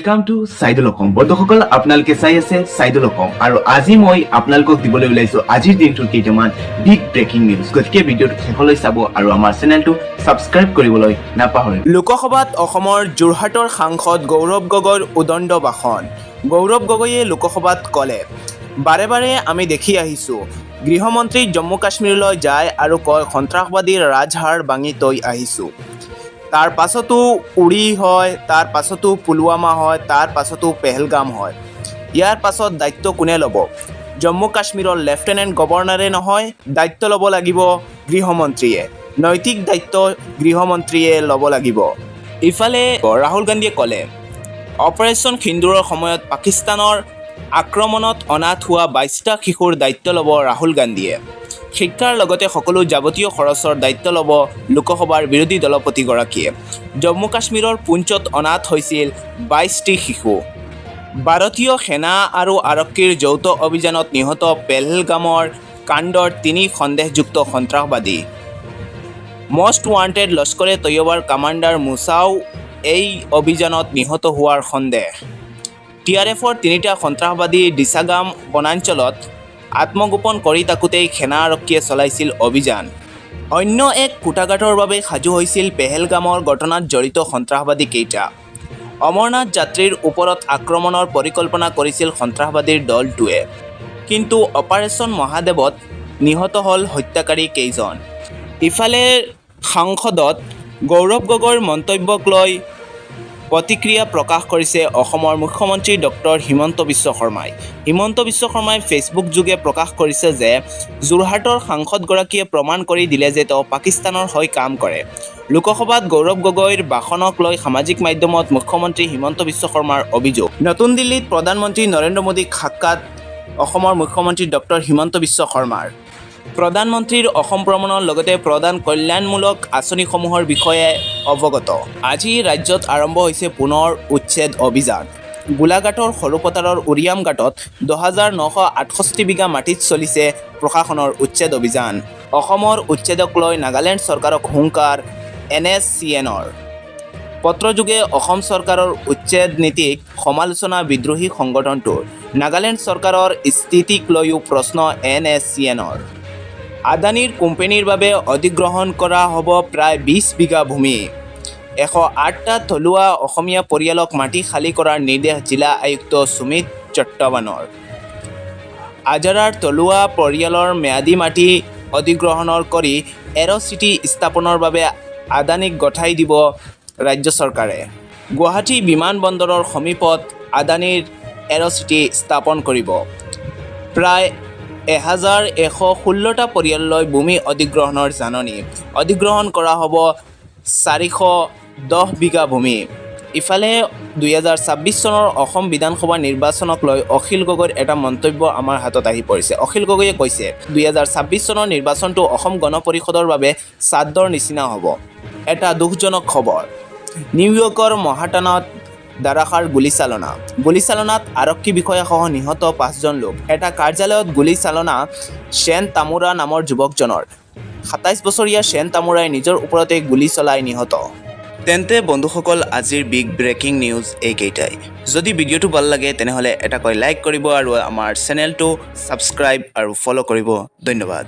Welcome to Saidul আকম। বন্ধুসকল, আপোনালোকে চাই আছে সাইদুল আকম আৰু আজি মই আপোনালোকক দিবলৈ ওলাইছো আজিৰ দিনটোৰ কেইটামান বিগ ব্ৰেকিং নিউজ। গতিকে ভিডিঅ'টো শেষলৈ চাব আৰু আমাৰ চেনেলটো সাবস্ক্ৰাইব কৰিবলৈ নাপাহৰিব। লোকসভাত অসমৰ যোৰহাটৰ সাংসদ গৌৰৱ গগৈৰ উদণ্ড ভাষণ। গৌৰৱ গগৈয়ে লোকসভাত ক'লে, বাৰে বাৰে আমি দেখি আহিছোঁ গৃহমন্ত্ৰী জম্মু কাশ্মীৰলৈ যায় আৰু কয় সন্ত্ৰাসবাদীৰ ৰাজহাড় ভাঙি থৈ আহিছোঁ। তাৰ পাছতো উৰি হয়, তাৰ পাছতো পুলৱামা হয়, তাৰ পাছতো পেহেলগাম হয়। ইয়াৰ পাছত দায়িত্ব কোনে ল'ব? জম্মু কাশ্মীৰৰ লেফটেনেণ্ট গভৰ্ণৰে নহয়, দায়িত্ব ল'ব লাগিব গৃহমন্ত্ৰীয়ে। নৈতিক দায়িত্ব গৃহমন্ত্ৰীয়ে ল'ব লাগিব। ইফালে ৰাহুল গান্ধীয়ে ক'লে, অপাৰেশ্যন সিন্দুৰৰ সময়ত পাকিস্তানৰ আক্ৰমণত অনাথ হোৱা 22টা শিশুৰ দায়িত্ব ল'ব ৰাহুল গান্ধীয়ে। শিক্ষাৰ লগতে সকলো যাৱতীয় খৰচৰ দায়িত্ব ল'ব লোকসভাৰ বিৰোধী দলপতিগৰাকীয়ে। জম্মু কাশ্মীৰৰ পুঞ্চত অনাথ হৈছিল 22টি শিশু। ভাৰতীয় সেনা আৰু আৰক্ষীৰ যৌথ অভিযানত নিহত পেহেলগামৰ কাণ্ডৰ 3 সন্দেহযুক্ত সন্ত্ৰাসবাদী। মষ্ট ৱান্টেড লস্কৰে তৈয়বাৰ কামাণ্ডাৰ মুছাও এই অভিযানত নিহত হোৱাৰ সন্দেহ। TRFৰ 3টা সন্ত্ৰাসবাদী ডিচাগাম বনাঞ্চলত আত্মগোপন কৰি থাকোঁতেই সেনা আৰক্ষীয়ে চলাইছিল অভিযান। অন্য এক কুটাঘাতৰ বাবে সাজু হৈছিল পেহেলগামৰ ঘটনাত জড়িত সন্ত্ৰাসবাদী কেইটা। অমৰনাথ যাত্ৰীৰ ওপৰত আক্ৰমণৰ পৰিকল্পনা কৰিছিল সন্ত্ৰাসবাদীৰ দলটোৱে। কিন্তু অপাৰেশ্যন মহাদেৱত নিহত হ'ল হত্যাকাৰী কেইজন। ইফালে সাংসদত গৌৰৱ গগৈৰ মন্তব্যক লৈ প্ৰতিক্ৰিয়া প্ৰকাশ কৰিছে অসমৰ মুখ্যমন্ত্ৰী ডক্টৰ হিমন্ত বিশ্ব শৰ্মাই। হিমন্ত বিশ্ব শৰ্মাই ফেচবুক যোগে প্ৰকাশ কৰিছে যে যোৰহাটৰ সাংসদগৰাকীয়ে প্ৰমাণ কৰি দিলে যে তেওঁ পাকিস্তানৰ হৈ কাম কৰে। লোকসভাত গৌৰৱ গগৈৰ ভাষণক লৈ সামাজিক মাধ্যমত মুখ্যমন্ত্ৰী হিমন্ত বিশ্ব শৰ্মাৰ অভিযোগ। নতুন দিল্লীত প্ৰধানমন্ত্ৰী নৰেন্দ্ৰ মোদীক সাক্ষাৎ অসমৰ মুখ্যমন্ত্ৰী ডক্টৰ হিমন্ত বিশ্ব শৰ্মাৰ। প্ৰধানমন্ত্ৰীৰ অসম ভ্ৰমণৰ লগতে প্ৰধান কল্যাণমূলক আঁচনিসমূহৰ বিষয়ে অৱগত। আজি ৰাজ্যত আৰম্ভ হৈছে পুনৰ উচ্ছেদ অভিযান। গোলাঘাটৰ সৰুপথাৰৰ উৰিয়াম ঘাটত 10,968 বিঘা মাটিত চলিছে প্ৰশাসনৰ উচ্ছেদ অভিযান। অসমৰ উচ্ছেদক লৈ নাগালেণ্ড চৰকাৰক হুংকাৰ NSCNৰ। পত্ৰযোগে অসম চৰকাৰৰ উচ্ছেদ নীতিক সমালোচনা বিদ্ৰোহী সংগঠনটোৰ। নাগালেণ্ড চৰকাৰৰ স্থিতিক লৈও প্ৰশ্ন NSCNৰ। আদানীৰ কোম্পানীৰ বাবে অধিগ্ৰহণ কৰা হ'ব প্ৰায় 20 বিঘা ভূমি। 108টা থলুৱা অসমীয়া পৰিয়ালক মাটি খালী কৰাৰ নিৰ্দেশ জিলা আয়ুক্ত সুমিত চট্টৱানৰ। আজাৰাৰ থলুৱা পৰিয়ালৰ ম্যাদী মাটি অধিগ্ৰহণৰ কৰি এৰ'চিটি স্থাপনৰ বাবে আদানীক গঠাই দিব ৰাজ্য চৰকাৰে। গুৱাহাটী বিমানবন্দৰৰ সমীপত আদানীৰ এৰ'চিটি স্থাপন কৰিব। প্ৰায় 1,116টা পৰিয়াললৈ ভূমি অধিগ্ৰহণৰ জাননী। অধিগ্ৰহণ কৰা হ'ব 410 বিঘা ভূমি। ইফালে 2026 চনৰ অসম বিধানসভা নিৰ্বাচনক লৈ অখিল গগৈৰ এটা মন্তব্য আমাৰ হাতত আহি পৰিছে। অখিল গগৈয়ে কৈছে, 2026 চনৰ নিৰ্বাচনটো অসম গণ পৰিষদৰ বাবে শ্ৰাদ্ধৰ নিচিনা হ'ব। এটা দুখজনক খবৰ। নিউয়ৰ্কৰ মহাটানত ধাৰাসাৰ গুলীচালনাত আৰক্ষী বিষয়াসহ নিহত 5জন লোক। এটা কাৰ্যালয়ত গুলীচালনা শ্বেন তামুৰা নামৰ যুৱকজনৰ। 27 বছৰীয়া শ্বেন তামুৰাই নিজৰ ওপৰতে গুলী চলাই নিহত। তেন্তে বন্ধুসকল, আজিৰ বিগ ব্ৰেকিং নিউজ এইকেইটাই। যদি ভিডিঅ'টো ভাল লাগে তেনেহ'লে এটাকৈ লাইক কৰিব আৰু আমাৰ চেনেলটো ছাবস্ক্ৰাইব আৰু ফ'ল' কৰিব। ধন্যবাদ।